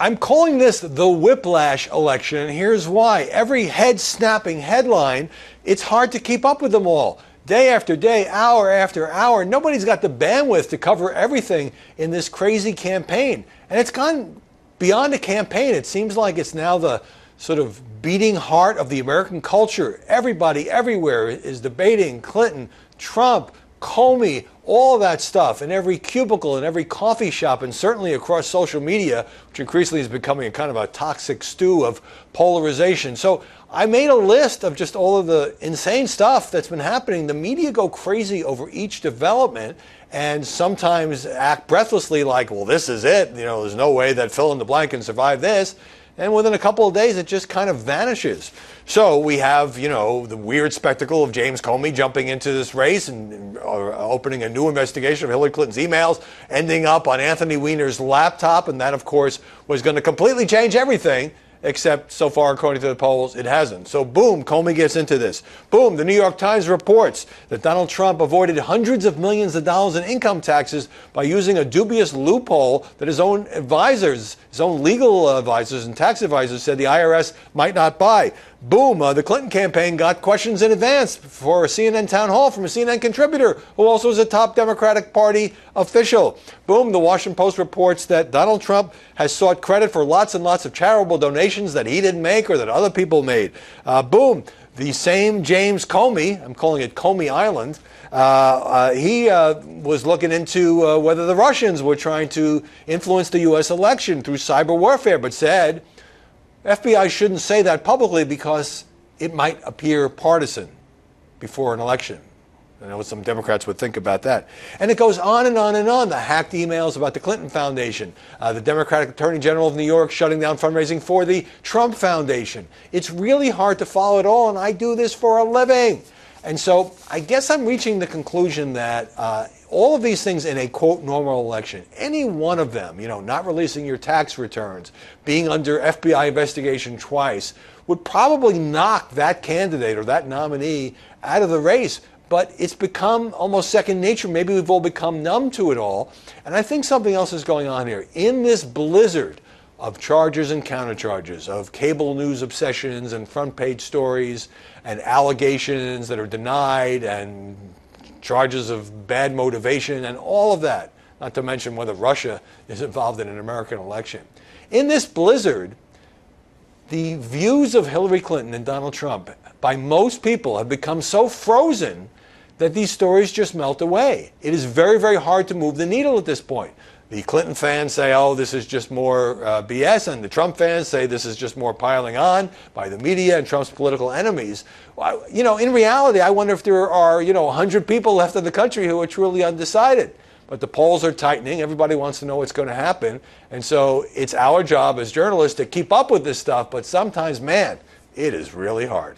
I'm calling this the whiplash election, and here's why. Every head-snapping headline, it's hard to keep up with them all. Day after day, hour after hour, nobody's got the bandwidth to cover everything in this crazy campaign. And it's gone beyond a campaign. It seems like it's now the sort of beating heart of the American culture. Everybody, everywhere is debating Clinton, Trump, Comey, all that stuff in every cubicle, in every coffee shop, and certainly across social media, which increasingly is becoming a kind of a toxic stew of polarization. So I made a list of just all of the insane stuff that's been happening. The media go crazy over each development and sometimes act breathlessly like, well, this is it. You know, there's no way that fill in the blank can survive this. And within a couple of days, it just kind of vanishes. So we have, you know, the weird spectacle of James Comey jumping into this race and opening a new investigation of Hillary Clinton's emails, ending up on Anthony Weiner's laptop. And that, of course, was going to completely change everything. Except so far, according to the polls, it hasn't. So boom, Comey gets into this. Boom, the New York Times reports that Donald Trump avoided hundreds of millions of dollars in income taxes by using a dubious loophole that his own advisors, his own legal advisors and tax advisors said the IRS might not buy. Boom, the Clinton campaign got questions in advance for a CNN town hall from a CNN contributor who also is a top Democratic Party official. Boom, the Washington Post reports that Donald Trump has sought credit for lots and lots of charitable donations that he didn't make or that other people made. Boom, the same James Comey, I'm calling it Comey Island, he was looking into whether the Russians were trying to influence the U.S. election through cyber warfare, but said FBI shouldn't say that publicly because it might appear partisan before an election. I know what some Democrats would think about that. And it goes on and on and on. The hacked emails about the Clinton Foundation, the Democratic Attorney General of New York shutting down fundraising for the Trump Foundation. It's really hard to follow it all, and I do this for a living. And so I guess I'm reaching the conclusion that all of these things in a, quote, normal election, any one of them, you know, not releasing your tax returns, being under FBI investigation twice, would probably knock that candidate or that nominee out of the race. But it's become almost second nature. Maybe we've all become numb to it all. And I think something else is going on here. In this blizzard of charges and countercharges, of cable news obsessions and front page stories and allegations that are denied and charges of bad motivation and all of that, not to mention whether Russia is involved in an American election. In this blizzard, the views of Hillary Clinton and Donald Trump by most people have become so frozen that these stories just melt away. It is very, very hard to move the needle at this point. The Clinton fans say, oh, this is just more BS, and the Trump fans say this is just more piling on by the media and Trump's political enemies. Well, you know, in reality, I wonder if there are, 100 people left in the country who are truly undecided. But the polls are tightening. Everybody wants to know what's going to happen. And so it's our job as journalists to keep up with this stuff. But sometimes, man, it is really hard.